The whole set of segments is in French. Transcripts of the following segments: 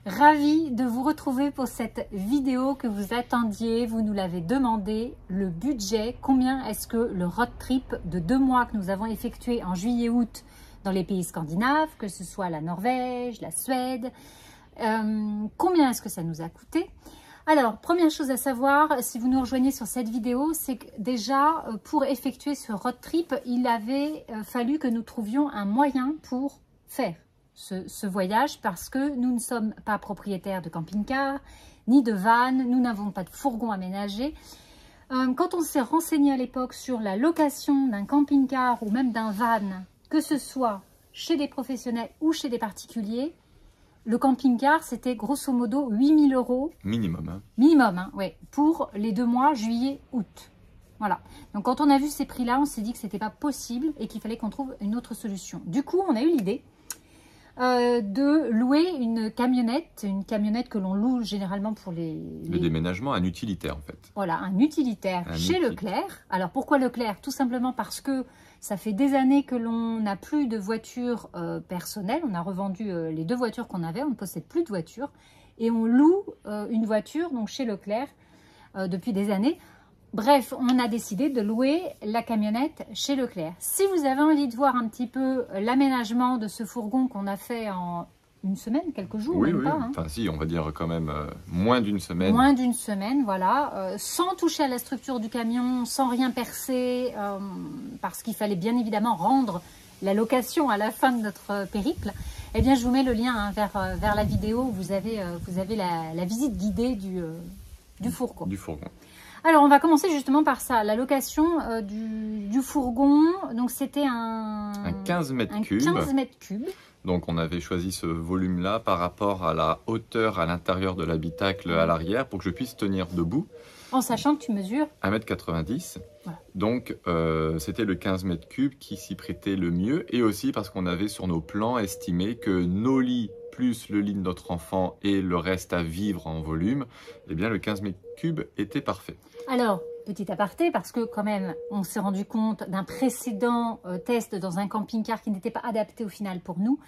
Ravie de vous retrouver pour cette vidéo que vous attendiez, vous nous l'avez demandé, le budget, combien est-ce que le road trip de 2 mois que nous avons effectué en juillet-août dans les pays scandinaves, que ce soit la Norvège, la Suède, combien est-ce que ça nous a coûté? Alors, première chose à savoir, si vous nous rejoignez sur cette vidéo, c'est que déjà, pour effectuer ce road trip, il avait fallu que nous trouvions un moyen pour faire ce voyage parce que nous ne sommes pas propriétaires de camping-car, ni de van, nous n'avons pas de fourgon aménagé. Quand on s'est renseigné à l'époque sur la location d'un camping-car ou même d'un van, que ce soit chez des professionnels ou chez des particuliers, le camping-car, c'était grosso modo 8 000 €. Minimum. Hein. Minimum, hein, ouais, pour les 2 mois, juillet-août. Voilà. Donc, quand on a vu ces prix-là, on s'est dit que ce n'était pas possible et qu'il fallait qu'on trouve une autre solution. Du coup, on a eu l'idée de louer une camionnette que l'on loue généralement pour les... Le déménagement, un utilitaire en fait. Voilà, un utilitaire chez Leclerc. Alors, pourquoi Leclerc? Tout simplement parce que ça fait des années que l'on n'a plus de voiture personnelle. On a revendu les 2 voitures qu'on avait. On ne possède plus de voiture. Et on loue une voiture donc chez Leclerc depuis des années. Bref, on a décidé de louer la camionnette chez Leclerc. Si vous avez envie de voir un petit peu l'aménagement de ce fourgon qu'on a fait en une semaine, quelques jours, oui, même oui. pas. Hein. Enfin si, on va dire quand même moins d'une semaine. Moins d'une semaine, voilà. Sans toucher à la structure du camion, sans rien percer, parce qu'il fallait bien évidemment rendre la location à la fin de notre périple. Eh bien, je vous mets le lien hein, vers la vidéo où vous avez la visite guidée du fourgon. Du fourgon. Alors, on va commencer justement par ça, la location du fourgon. Donc, c'était un 15 mètres cubes. 15 mètres cubes. Donc, on avait choisi ce volume-là par rapport à la hauteur à l'intérieur de l'habitacle à l'arrière pour que je puisse tenir debout. En sachant que tu mesures 1,90 m. Voilà. Donc, c'était le 15 mètres cubes qui s'y prêtait le mieux. Et aussi parce qu'on avait sur nos plans estimé que nos lits plus le lit de notre enfant et le reste à vivre en volume, eh bien le 15 mètres cubes était parfait. Alors, petit aparté, parce que quand même, on s'est rendu compte d'un précédent test dans un camping-car qui n'était pas adapté au final pour nous,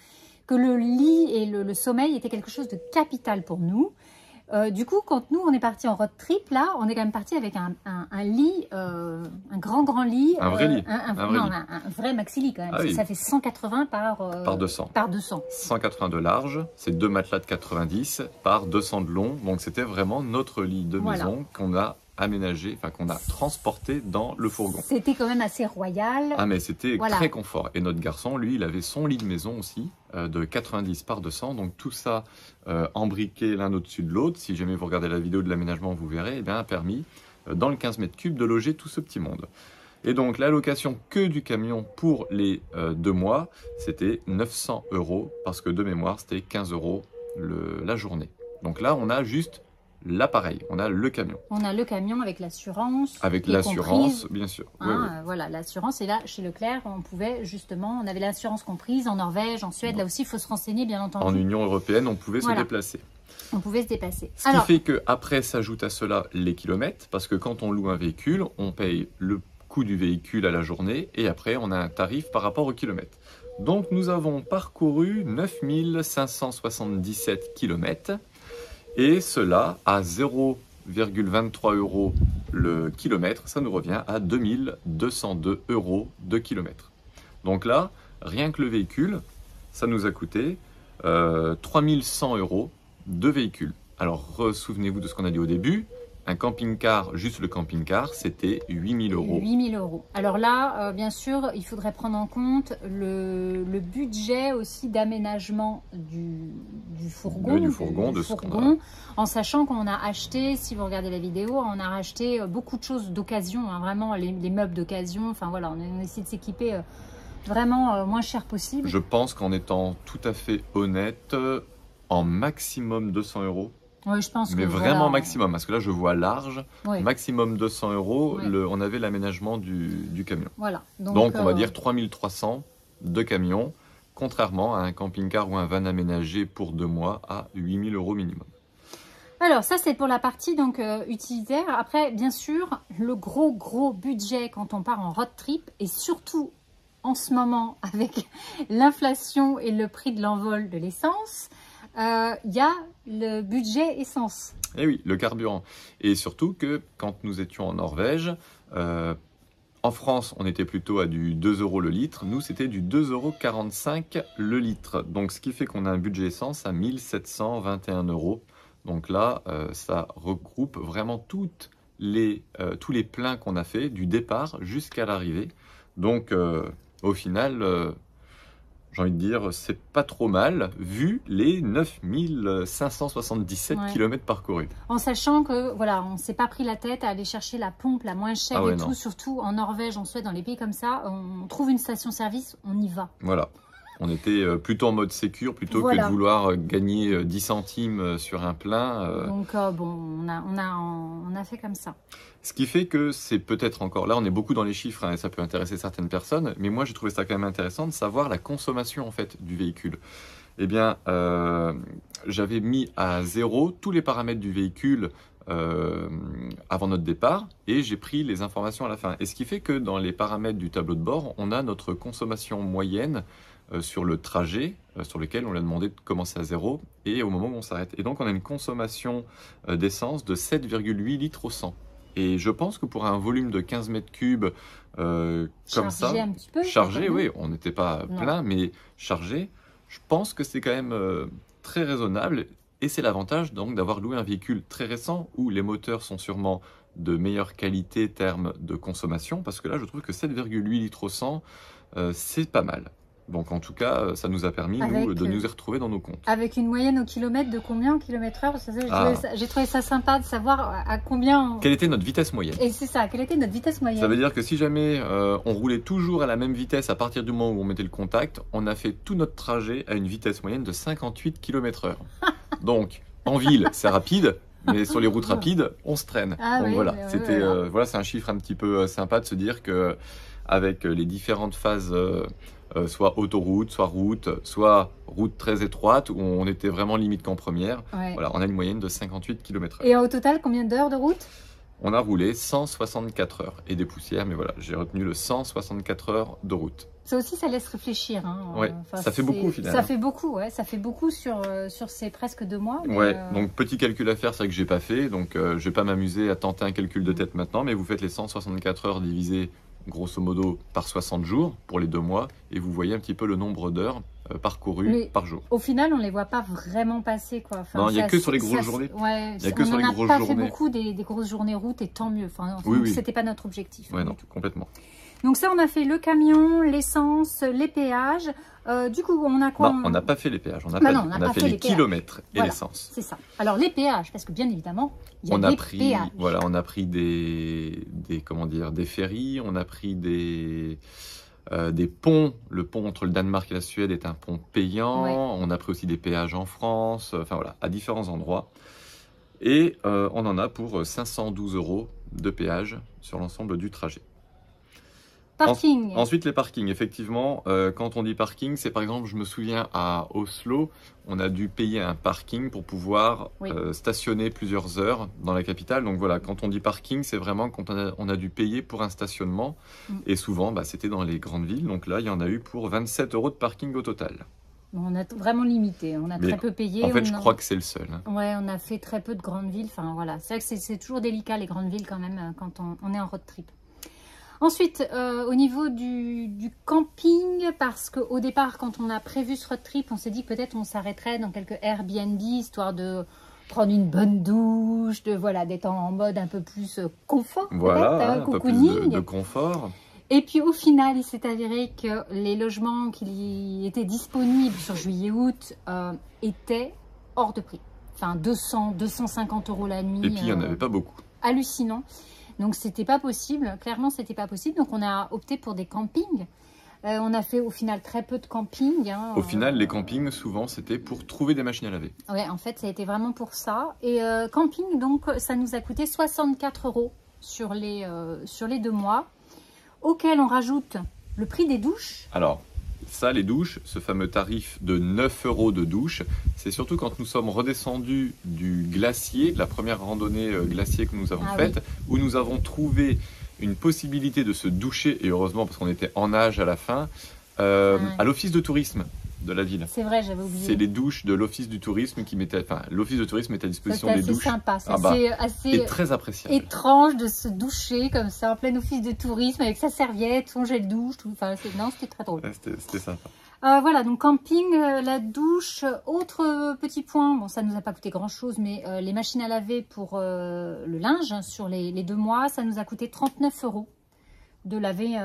que le lit et le sommeil étaient quelque chose de capital pour nous. Du coup, quand nous, on est parti en road trip, là, on est quand même parti avec un lit, un grand lit. Un vrai lit. Un vrai maxi-lit quand même. Ah, oui. Ça fait 180 par 200. Par 200. 180 de large, c'est 2 matelas de 90 par 200 de long. Donc, c'était vraiment notre lit de maison qu'on a aménagé, enfin qu'on a transporté dans le fourgon. C'était quand même assez royal. Ah mais c'était très confort. Et notre garçon, lui, il avait son lit de maison aussi, de 90 par 200. Donc tout ça embriqué l'un au-dessus de l'autre. Si jamais vous regardez la vidéo de l'aménagement, vous verrez, eh bien, a permis dans le 15 mètres cubes de loger tout ce petit monde. Et donc la location que du camion pour les 2 mois, c'était 900 € parce que de mémoire, c'était 15 € la journée. Donc là, on a juste l'appareil, on a le camion. On a le camion avec l'assurance. Avec l'assurance, bien sûr. Hein, oui. Voilà, l'assurance. Et là, chez Leclerc, on pouvait justement, on avait l'assurance comprise en Norvège, en Suède. Là aussi, il faut se renseigner, bien entendu. En Union européenne, on pouvait se déplacer. On pouvait se déplacer. Ce qui fait qu'après s'ajoute à cela les kilomètres, parce que quand on loue un véhicule, on paye le coût du véhicule à la journée et après, on a un tarif par rapport au kilomètre. Donc, nous avons parcouru 9 577 kilomètres. Et cela, à 0,23 € le kilomètre, ça nous revient à 2202 € de kilomètre. Donc là, rien que le véhicule, ça nous a coûté 3100 € de véhicule. Alors, souvenez-vous de ce qu'on a dit au début. Un camping-car, juste le camping-car, c'était 8 000 €. 8 000 €. Alors là, bien sûr, il faudrait prendre en compte le budget aussi d'aménagement du fourgon. Du fourgon, en sachant qu'on a acheté, si vous regardez la vidéo, on a acheté beaucoup de choses d'occasion, hein, vraiment les meubles d'occasion. Enfin voilà, on a essayé de s'équiper vraiment moins cher possible. Je pense qu'en étant tout à fait honnête, en maximum 200 €. Oui, je pense. Mais vraiment maximum, parce que là je vois large, maximum 200 €, on avait l'aménagement du camion. Voilà. Donc on va dire 3300 de camion, contrairement à un camping-car ou un van aménagé pour 2 mois à 8 000 € minimum. Alors ça c'est pour la partie donc utilitaire. Après bien sûr le gros budget quand on part en road trip et surtout en ce moment avec l'inflation et le prix de l'envol de l'essence, il y a le budget essence. Et oui, le carburant. Et surtout que quand nous étions en Norvège, en France, on était plutôt à du 2 € le litre. Nous, c'était du 2,45 € le litre. Donc, ce qui fait qu'on a un budget essence à 1721 €. Donc là, ça regroupe vraiment tous les pleins qu'on a fait du départ jusqu'à l'arrivée. Donc, au final, j'ai envie de dire, c'est pas trop mal vu les 9577 km parcourus. En sachant que, voilà, on s'est pas pris la tête à aller chercher la pompe la moins chère et tout, surtout en Norvège, en Suède, dans les pays comme ça, on trouve une station-service, on y va. Voilà. On était plutôt en mode sécure plutôt que de vouloir gagner 10 centimes sur un plein. Donc, bon, on a fait comme ça. Ce qui fait que c'est peut-être encore, là on est beaucoup dans les chiffres hein, et ça peut intéresser certaines personnes, mais moi j'ai trouvé ça quand même intéressant de savoir la consommation en fait du véhicule. Eh bien, j'avais mis à 0 tous les paramètres du véhicule avant notre départ et j'ai pris les informations à la fin. Et ce qui fait que dans les paramètres du tableau de bord, on a notre consommation moyenne sur le trajet sur lequel on lui a demandé de commencer à 0 et au moment où on s'arrête. Et donc on a une consommation d'essence de 7,8 litres au 100. Et je pense que pour un volume de 15 mètres cubes comme ça, un petit peu, chargé, oui, on n'était pas plein, mais chargé, je pense que c'est quand même très raisonnable. Et c'est l'avantage donc d'avoir loué un véhicule très récent où les moteurs sont sûrement de meilleure qualité termes de consommation, parce que là je trouve que 7,8 litres au 100, c'est pas mal. Donc en tout cas, ça nous a permis, nous, de nous y retrouver dans nos comptes. Avec une moyenne au kilomètre de combien au kilomètre-heure? J'ai trouvé ça sympa de savoir à combien... Quelle était notre vitesse moyenne? Et c'est ça, quelle était notre vitesse moyenne? Ça veut dire que si jamais on roulait toujours à la même vitesse à partir du moment où on mettait le contact, on a fait tout notre trajet à une vitesse moyenne de 58 km/h. Donc, en ville, c'est rapide. Mais sur les routes rapides, on se traîne. Donc voilà, voilà, c'est un chiffre un petit peu sympa de se dire que avec les différentes phases, soit autoroute, soit route très étroite, où on était vraiment limite qu'en première, voilà, on a une moyenne de 58 km/h. Et au total, combien d'heures de route? On a roulé 164 heures et des poussières, mais voilà, j'ai retenu le 164 heures de route. Ça aussi, ça laisse réfléchir. Hein. Ouais, ça fait beaucoup finalement. Ça fait beaucoup, ouais, ça fait beaucoup sur ces presque 2 mois. Mais ouais, donc petit calcul à faire, c'est vrai que j'ai pas fait, donc je vais pas m'amuser à tenter un calcul de tête maintenant, mais vous faites les 164 heures divisé grosso modo par 60 jours pour les 2 mois, et vous voyez un petit peu le nombre d'heures parcourues par jour. Au final, on les voit pas vraiment passer, quoi. Enfin, non, il n'y a que sur les grosses journées. Ouais, il y a que sur les grosses journées. On n'a pas fait beaucoup des grosses journées route, et tant mieux. Enfin, c'était pas notre objectif. Ouais, non, complètement. Donc ça, on a fait le camion, l'essence, les péages. Du coup, on a quoi? Non, on n'a pas fait les péages. On a fait les kilomètres et l'essence. C'est ça. Alors les péages, parce que bien évidemment, il y a des péages. Voilà, on a pris des ferries, on a pris des ponts. Le pont entre le Danemark et la Suède est un pont payant. Ouais. On a pris aussi des péages en France. Enfin voilà, à différents endroits. Et on en a pour 512 € de péage sur l'ensemble du trajet. Parking. Ensuite, les parkings. Effectivement, quand on dit parking, c'est par exemple, je me souviens à Oslo, on a dû payer un parking pour pouvoir stationner plusieurs heures dans la capitale. Donc voilà, quand on dit parking, c'est vraiment quand on a dû payer pour un stationnement. Et souvent, c'était dans les grandes villes. Donc là, il y en a eu pour 27 € de parking au total. On a vraiment limité, on a très peu payé. En fait, je crois que c'est le seul. Hein. Ouais, on a fait très peu de grandes villes. Enfin voilà, c'est vrai que c'est toujours délicat les grandes villes quand même quand on est en road trip. Ensuite, au niveau du camping, parce qu'au départ, quand on a prévu ce road trip, on s'est dit que peut-être on s'arrêterait dans quelques Airbnb, histoire de prendre une bonne douche, d'être en mode un peu plus confort, voilà, un peu plus de confort. Et puis au final, il s'est avéré que les logements qui étaient disponibles sur juillet-août étaient hors de prix. Enfin, 200, 250 € la nuit. Et puis, il n'y en avait pas beaucoup. Hallucinant. Donc, c'était pas possible. Clairement, c'était pas possible. Donc, on a opté pour des campings. On a fait au final très peu de camping. Hein. Au final, les campings, souvent, c'était pour trouver des machines à laver. Ouais, en fait, ça a été vraiment pour ça. Et camping, donc, ça nous a coûté 64 € sur les 2 mois, auquel on rajoute le prix des douches. Alors, ça, les douches, ce fameux tarif de 9 € de douche, c'est surtout quand nous sommes redescendus du glacier, de la première randonnée glacier que nous avons faite, où nous avons trouvé une possibilité de se doucher, et heureusement parce qu'on était en nage à la fin, à l'office de tourisme de la ville. C'est vrai, j'avais oublié. C'est les douches de l'Office du tourisme qui mettaient, enfin, l'Office de tourisme mettait à disposition des douches. C'est sympa, c'est assez et très appréciable. Étrange de se doucher comme ça en plein office de tourisme avec sa serviette, son gel douche, tout. Enfin, non, c'était très drôle. Ouais, c'était sympa. Voilà, donc camping, la douche, autre petit point, bon ça ne nous a pas coûté grand chose, mais les machines à laver pour le linge hein, sur les 2 mois, ça nous a coûté 39 € de laver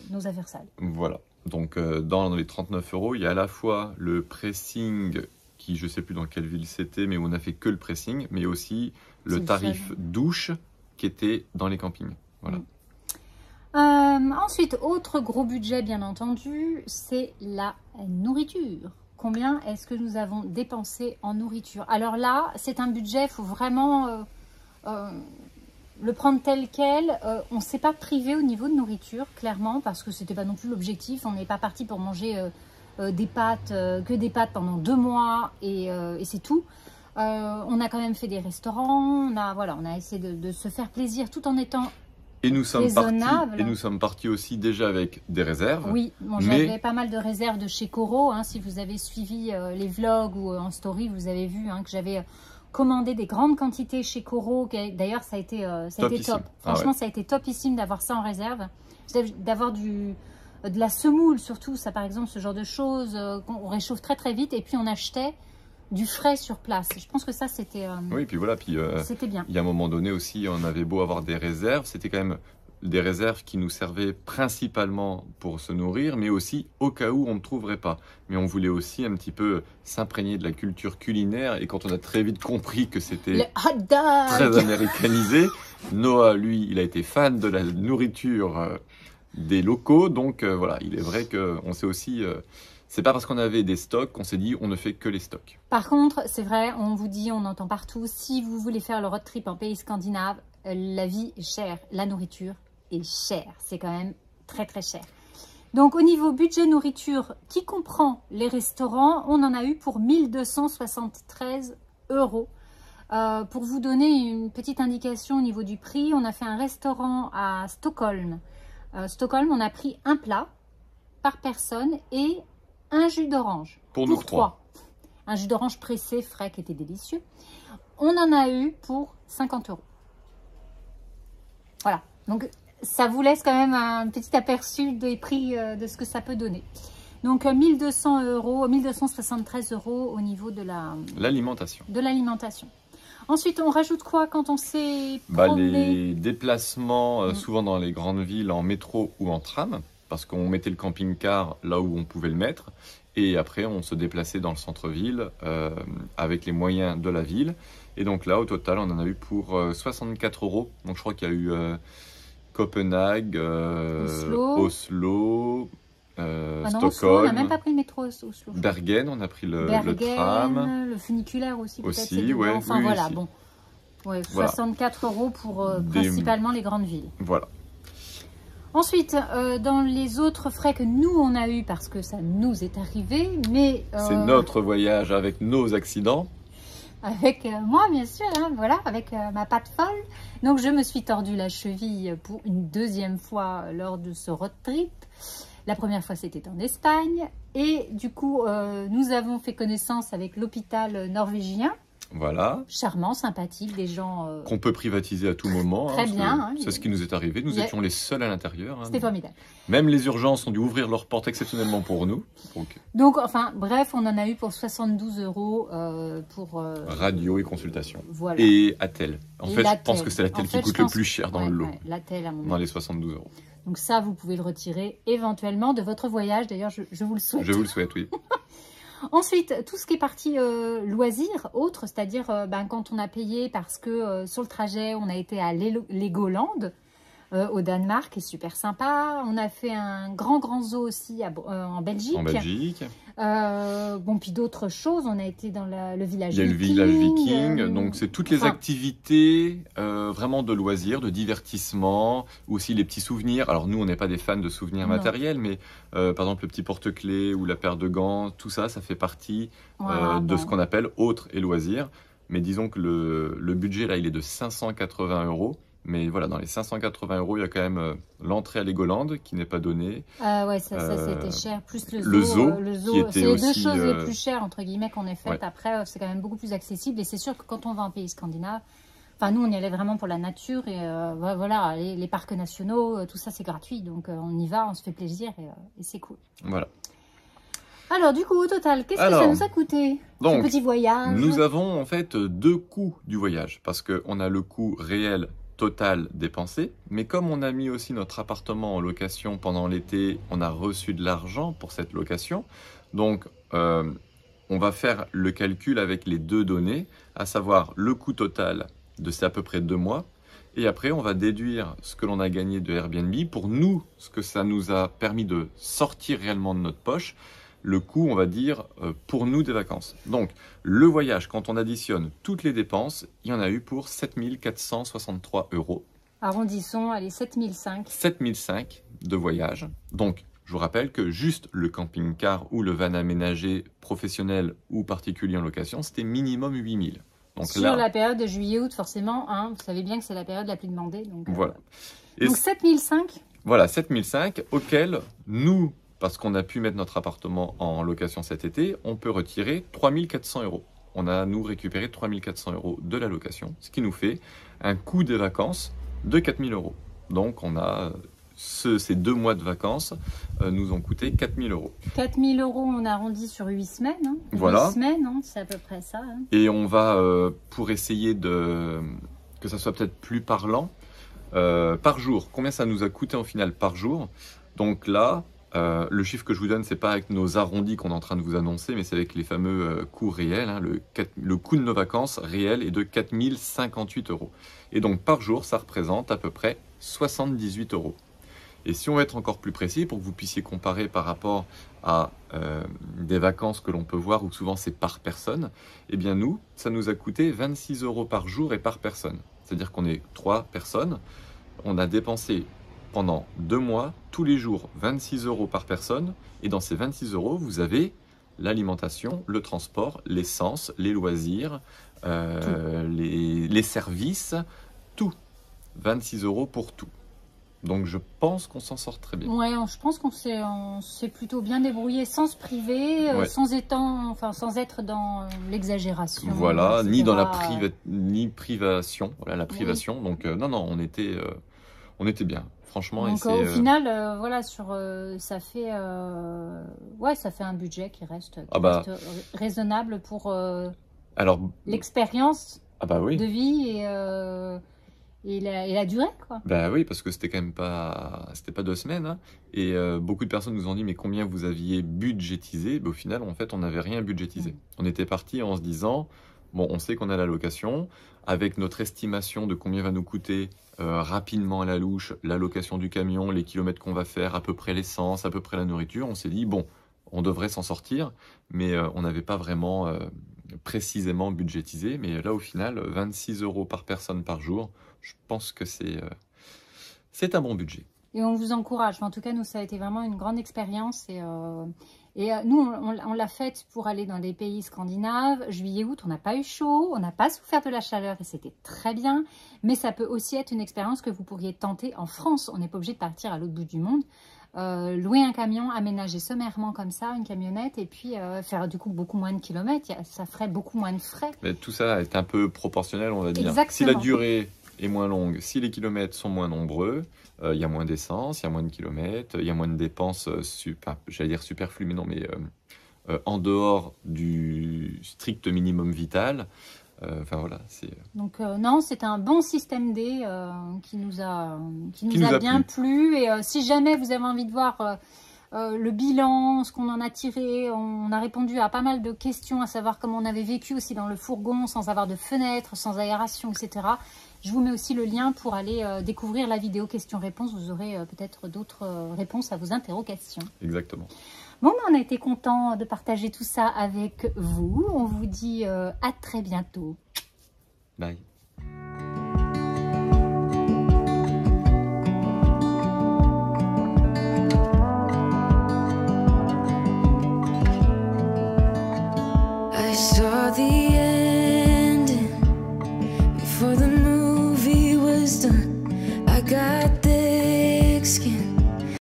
nos affaires sales. Voilà, donc dans les 39 €, il y a à la fois le pressing, qui je ne sais plus dans quelle ville c'était, mais où on n'a fait que le pressing, mais aussi le tarif douche qui était dans les campings. Voilà. Ensuite, autre gros budget bien entendu, c'est la nourriture. Combien est-ce que nous avons dépensé en nourriture? Alors là, c'est un budget, il faut vraiment le prendre tel quel. On ne s'est pas privé au niveau de nourriture, clairement, parce que ce n'était pas non plus l'objectif. On n'est pas parti pour manger des pâtes, que des pâtes pendant 2 mois et c'est tout. On a quand même fait des restaurants, on a essayé de se faire plaisir tout en étant et nous sommes partis aussi déjà avec des réserves. Oui, bon, j'avais pas mal de réserves de chez Coro. Hein, si vous avez suivi les vlogs ou en story, vous avez vu hein, que j'avais commandé des grandes quantités chez Coro. D'ailleurs, ça a été top. Franchement, ça a été topissime d'avoir ça en réserve. D'avoir de la semoule surtout, ça par exemple, ce genre de choses qu'on réchauffe très très vite. Et puis on achetait du frais sur place. Je pense que ça, c'était oui, puis voilà, c'était bien. Il y a un moment donné aussi, on avait beau avoir des réserves, c'était quand même des réserves qui nous servaient principalement pour se nourrir, mais aussi au cas où on ne trouverait pas. Mais on voulait aussi un petit peu s'imprégner de la culture culinaire, et quand on a très vite compris que c'était très américanisé, Noah, lui, il a été fan de la nourriture des locaux, donc voilà, il est vrai qu'on s'est aussi... c'est pas parce qu'on avait des stocks qu'on s'est dit on ne fait que les stocks. Par contre, c'est vrai, on vous dit, on entend partout, si vous voulez faire le road trip en pays scandinave, la vie est chère, la nourriture est chère. C'est quand même très très cher. Donc au niveau budget nourriture qui comprend les restaurants, on en a eu pour 1273 €. Pour vous donner une petite indication au niveau du prix, on a fait un restaurant à Stockholm. Stockholm, on a pris un plat par personne et un jus d'orange. Pour nous 3. Un jus d'orange pressé, frais, qui était délicieux. On en a eu pour 50 €. Voilà. Donc, ça vous laisse quand même un petit aperçu des prix de ce que ça peut donner. Donc, 1200 €, 1273 € au niveau de l'alimentation. Ensuite, on rajoute quoi quand on s'est promené? Les déplacements, souvent dans les grandes villes, en métro ou en tram. Parce qu'on mettait le camping-car là où on pouvait le mettre, et après on se déplaçait dans le centre-ville avec les moyens de la ville. Et donc là, au total, on en a eu pour 64 €. Donc je crois qu'il y a eu Copenhague, Oslo, Stockholm. Oslo, on n'a même pas pris le métro Oslo. Bergen, on a pris le tram. Le funiculaire aussi, peut-être. Ouais, enfin oui, voilà, bon. Ouais, 64 € pour principalement les grandes villes. Voilà. Ensuite, dans les autres frais que nous, on a eu, parce que ça nous est arrivé, mais... c'est notre voyage avec nos accidents. Avec moi, bien sûr, hein, voilà, avec ma patte folle. Donc, je me suis tordu la cheville pour une 2e fois lors de ce road trip. La première fois, c'était en Espagne. Et du coup, nous avons fait connaissance avec l'hôpital norvégien. Voilà. Charmant, sympathique, des gens... qu'on peut privatiser à tout moment. Très bien. C'est ce qui nous est arrivé. Nous étions les seuls à l'intérieur. C'était formidable. Même les urgences ont dû ouvrir leurs portes exceptionnellement pour nous. Donc, enfin, bref, on en a eu pour 72 € pour... radio et consultation. Voilà. Et Attel. En fait, je pense que c'est l'Attel qui coûte le plus cher dans le lot. L'Attel, à mon dans les 72 €. Donc ça, vous pouvez le retirer éventuellement de votre voyage. D'ailleurs, je vous le souhaite. Je vous le souhaite, oui. Ensuite, tout ce qui est partie loisirs, autres, c'est-à-dire quand on a payé parce que sur le trajet, on a été à Legoland au Danemark, qui est super sympa. On a fait un grand zoo aussi en Belgique. Bon, puis d'autres choses. On a été dans le village viking. Il y a le village viking. Donc, c'est toutes les activités vraiment de loisirs, de divertissement, aussi les petits souvenirs. Alors, nous, on n'est pas des fans de souvenirs matériels, mais par exemple, le petit porte-clés ou la paire de gants, tout ça, ça fait partie de ce qu'on appelle autres et loisirs. Mais disons que le budget, là, il est de 580 €. Mais voilà, dans les 580 €, il y a quand même l'entrée à Legoland qui n'est pas donnée. Ah ouais, ça c'était cher. Plus le zoo qui était c'est les deux aussi, choses les plus chères, entre guillemets, qu'on ait faites. Ouais. Après, c'est quand même beaucoup plus accessible. Et c'est sûr que quand on va en pays scandinave, enfin, nous, on y allait vraiment pour la nature. Et voilà, les parcs nationaux, tout ça, c'est gratuit. Donc, on y va, on se fait plaisir et c'est cool. Voilà. Alors, du coup, au total, qu'est-ce que ça nous a coûté, ce petit voyage? Nous avons en fait deux coûts du voyage. Parce qu'on a le coût réel total dépensé. Mais comme on a mis aussi notre appartement en location pendant l'été, on a reçu de l'argent pour cette location. Donc, on va faire le calcul avec les deux données, à savoir le coût total de c'est à peu près 2 mois. Et après, on va déduire ce que l'on a gagné de Airbnb. Pour nous, ce que ça nous a permis de sortir réellement de notre poche. Le coût, on va dire, pour nous des vacances. Donc, le voyage, quand on additionne toutes les dépenses, il y en a eu pour 7 463 €. Arrondissons, allez, 7 500. 7 500 de voyage. Donc, je vous rappelle que juste le camping-car ou le van aménagé professionnel ou particulier en location, c'était minimum 8 000. Donc sur là, la période de juillet-août, forcément, hein, vous savez bien que c'est la période la plus demandée. Donc, voilà. Donc 7 500. Voilà, 7 500 auquel nous, parce qu'on a pu mettre notre appartement en location cet été, on peut retirer 3 400 €. On a, nous, récupéré 3 400 € de la location, ce qui nous fait un coût des vacances de 4 000 €. Donc, on a ces 2 mois de vacances nous ont coûté 4 000 €. 4 000 €, on arrondit sur 8 semaines. Hein. Voilà. 8 semaines, hein, c'est à peu près ça. Hein. Et on va, pour essayer que ça soit peut-être plus parlant, par jour. Combien ça nous a coûté en final par jour? Donc là, le chiffre que je vous donne, c'est pas avec nos arrondis qu'on est en train de vous annoncer, mais c'est avec les fameux coûts réels. Hein. Le coût de nos vacances réel est de 4 058 €. Et donc par jour, ça représente à peu près 78 €. Et si on veut être encore plus précis, pour que vous puissiez comparer par rapport à des vacances que l'on peut voir, où souvent c'est par personne, eh bien nous, ça nous a coûté 26 € par jour et par personne. C'est-à-dire qu'on est 3 personnes, on a dépensé pendant 2 mois, tous les jours, 26 € par personne. Et dans ces 26 €, vous avez l'alimentation, le transport, l'essence, les loisirs, les services, tout. 26 € pour tout. Donc je pense qu'on s'en sort très bien. Ouais, je pense qu'on s'est plutôt bien débrouillé sans se priver, Ouais. sans être dans l'exagération. Voilà, etc. ni dans la privation. Voilà, la privation. Oui. Donc non, on était bien. Franchement, donc au final, voilà, ça fait un budget qui reste raisonnable pour l'expérience oui. de vie et la durée, quoi. Bah oui, parce que c'était quand même pas 2 semaines. Hein. Et beaucoup de personnes nous ont dit, mais combien vous aviez budgétisé? Au final, en fait, on n'avait rien budgétisé. On était parti en se disant, bon, on sait qu'on a la location, avec notre estimation de combien va nous coûter rapidement à la louche la location du camion, les kilomètres qu'on va faire, à peu près l'essence, à peu près la nourriture. On s'est dit, bon, on devrait s'en sortir, mais on n'avait pas vraiment précisément budgétisé. Mais là, au final, 26 € par personne par jour, je pense que c'est un bon budget. Et on vous encourage. En tout cas, nous, ça a été vraiment une grande expérience. Et nous, on l'a faite pour aller dans les pays scandinaves. Juillet-août, on n'a pas eu chaud, on n'a pas souffert de la chaleur et c'était très bien. Mais ça peut aussi être une expérience que vous pourriez tenter en France. On n'est pas obligé de partir à l'autre bout du monde. Louer un camion, aménager sommairement comme ça, une camionnette, et puis faire du coup beaucoup moins de kilomètres, ça ferait beaucoup moins de frais. Mais tout ça est un peu proportionnel, on va dire. Exactement. Si la durée est moins longue, si les kilomètres sont moins nombreux, il y a moins d'essence, il y a moins de kilomètres, il y a moins de dépenses, j'allais dire superflues, mais non, mais en dehors du strict minimum vital. Enfin voilà, Donc non, c'est un bon système D qui nous a bien plu. Et si jamais vous avez envie de voir le bilan, ce qu'on en a tiré, on a répondu à pas mal de questions, à savoir comment on avait vécu aussi dans le fourgon, sans avoir de fenêtre, sans aération, etc. Je vous mets aussi le lien pour aller découvrir la vidéo questions-réponses. Vous aurez peut-être d'autres réponses à vos interrogations. Exactement. Bon, on a été content de partager tout ça avec vous. On vous dit à très bientôt. Bye.